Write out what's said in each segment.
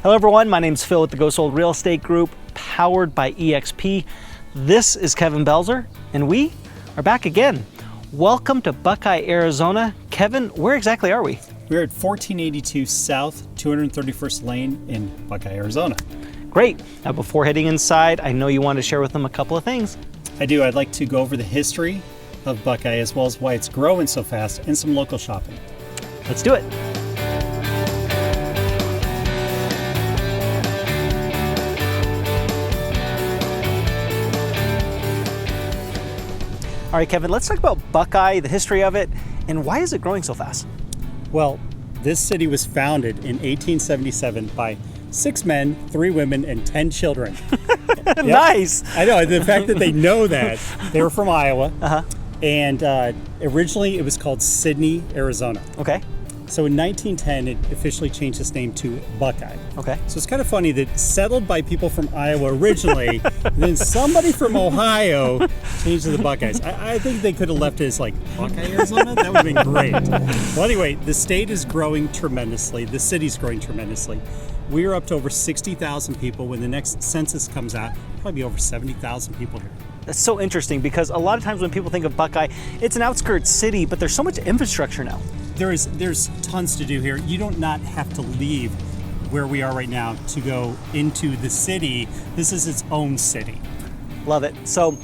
Hello everyone, my name's Phil with the Go Sold Real Estate Group, powered by eXp. This is Kevin Belzer, and we are back again. Welcome to Buckeye, Arizona. Kevin, where exactly are we? We're at 1482 South 231st Lane in Buckeye, Arizona. Great. Now before heading inside, I know you want to share with them a couple of things. I do. I'd like to go over the history of Buckeye as well as why it's growing so fast and some local shopping. Let's do it. All right, Kevin, let's talk about Buckeye, the history of it, and why is it growing so fast? Well, this city was founded in 1877 by 6 men, 3 women, and 10 children. Yep. Nice. I know, the fact that they know that. They were from Iowa, and originally it was called Sidney, Arizona. Okay. So in 1910, it officially changed its name to Buckeye. Okay. So it's kind of funny that settled by people from Iowa originally, and then somebody from Ohio changed to the Buckeyes. I think they could have left it as like Buckeye, Arizona. That would have been great. Well, anyway, the state is growing tremendously. The city's growing tremendously. We are up to over 60,000 people. When the next census comes out, probably be over 70,000 people here. That's so interesting because a lot of times when people think of Buckeye, it's an outskirts city, but there's so much infrastructure now. There's tons to do here. You don't not have to leave where we are right now to go into the city. This is its own city. Love it. So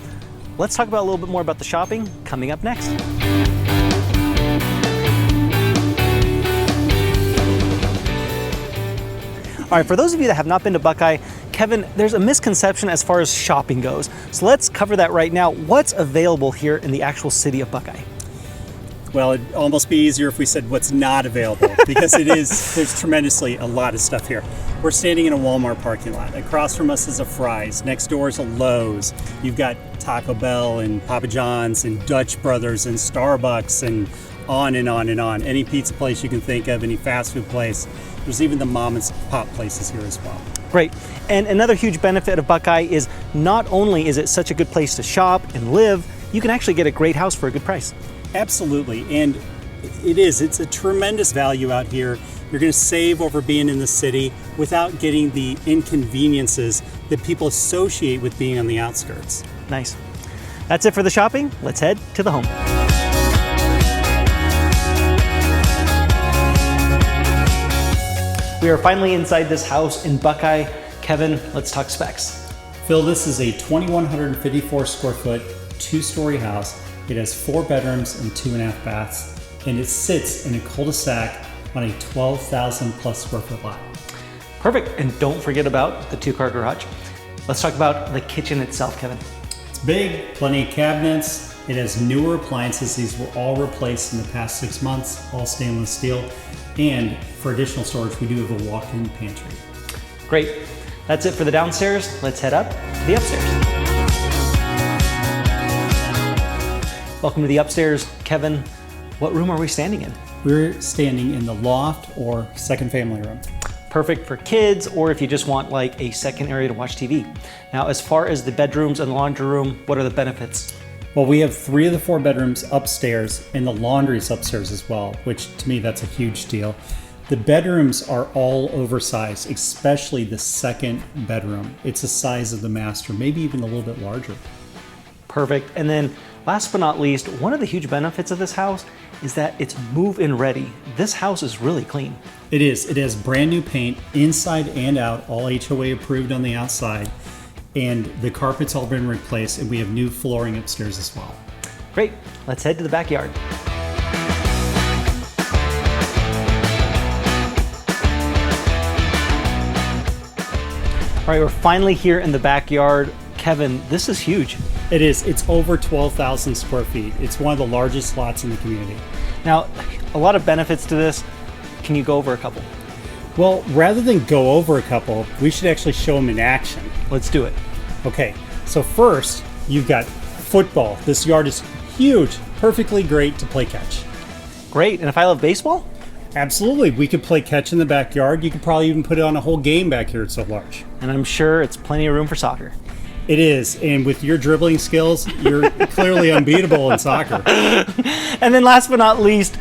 let's talk about a little bit more about the shopping coming up next. All right, for those of you that have not been to Buckeye, Kevin, there's a misconception as far as shopping goes. So let's cover that right now. What's available here in the actual city of Buckeye? Well, it'd almost be easier if we said what's not available, because there's tremendously a lot of stuff here. We're standing in a Walmart parking lot. Across from us is a Fry's. Next door is a Lowe's. You've got Taco Bell and Papa John's and Dutch Brothers and Starbucks and on and on and on. Any pizza place you can think of, any fast food place. There's even the mom and pop places here as well. Great. And another huge benefit of Buckeye is not only is it such a good place to shop and live, you can actually get a great house for a good price. Absolutely, and it's a tremendous value out here. You're going to save over being in the city without getting the inconveniences that people associate with being on the outskirts. Nice. That's it for the shopping. Let's head to the home. We are finally inside this house in Buckeye. Kevin, let's talk specs. Phil, this is a 2,154 square foot, 2-story house. It has 4 bedrooms and 2.5 baths, and it sits in a cul-de-sac on a 12,000 plus square foot lot. Perfect, and don't forget about the 2-car garage. Let's talk about the kitchen itself, Kevin. It's big, plenty of cabinets. It has newer appliances. These were all replaced in the past 6 months, all stainless steel. And for additional storage, we do have a walk-in pantry. Great, that's it for the downstairs. Let's head up to the upstairs. Welcome to the upstairs. Kevin, what room are we standing in? We're standing in the loft or second family room. Perfect for kids, or if you just want like a second area to watch TV. Now, as far as the bedrooms and the laundry room, what are the benefits? Well, we have 3 of the 4 bedrooms upstairs, and the laundry is upstairs as well, which to me, that's a huge deal. The bedrooms are all oversized, especially the second bedroom. It's the size of the master, maybe even a little bit larger. Perfect. And then last but not least, one of the huge benefits of this house is that it's move-in ready. This house is really clean. It is. It has brand new paint inside and out, all HOA approved on the outside. And the carpet's all been replaced, and we have new flooring upstairs as well. Great. Let's head to the backyard. All right, we're finally here in the backyard. Kevin, this is huge. It is. It's over 12,000 square feet. It's one of the largest lots in the community. Now, a lot of benefits to this. Can you go over a couple? Well, rather than go over a couple, we should actually show them in action. Let's do it. Okay, so first, you've got football. This yard is huge, perfectly great to play catch. Great, and if I love baseball? Absolutely, we could play catch in the backyard. You could probably even put it on a whole game back here, it's so large. And I'm sure it's plenty of room for soccer. It is, and with your dribbling skills, you're clearly unbeatable in soccer. And then last but not least,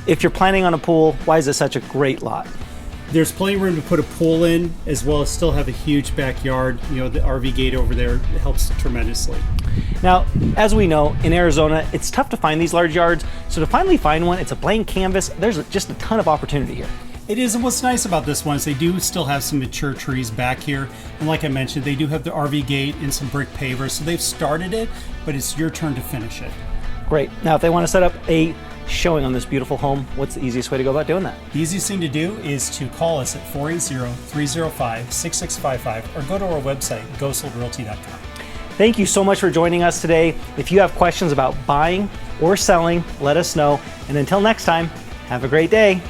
if you're planning on a pool, why is it such a great lot? There's plenty of room to put a pool in, as well as still have a huge backyard. You know, the RV gate over there helps tremendously. Now, as we know, in Arizona, it's tough to find these large yards. So to finally find one, it's a blank canvas. There's just a ton of opportunity here. It is, and what's nice about this one is they do still have some mature trees back here. And like I mentioned, they do have the RV gate and some brick pavers. So they've started it, but it's your turn to finish it. Great. Now, if they want to set up a showing on this beautiful home, what's the easiest way to go about doing that? The easiest thing to do is to call us at 480-305-6655 or go to our website, gosoldrealty.com. Thank you so much for joining us today. If you have questions about buying or selling, let us know. And until next time, have a great day.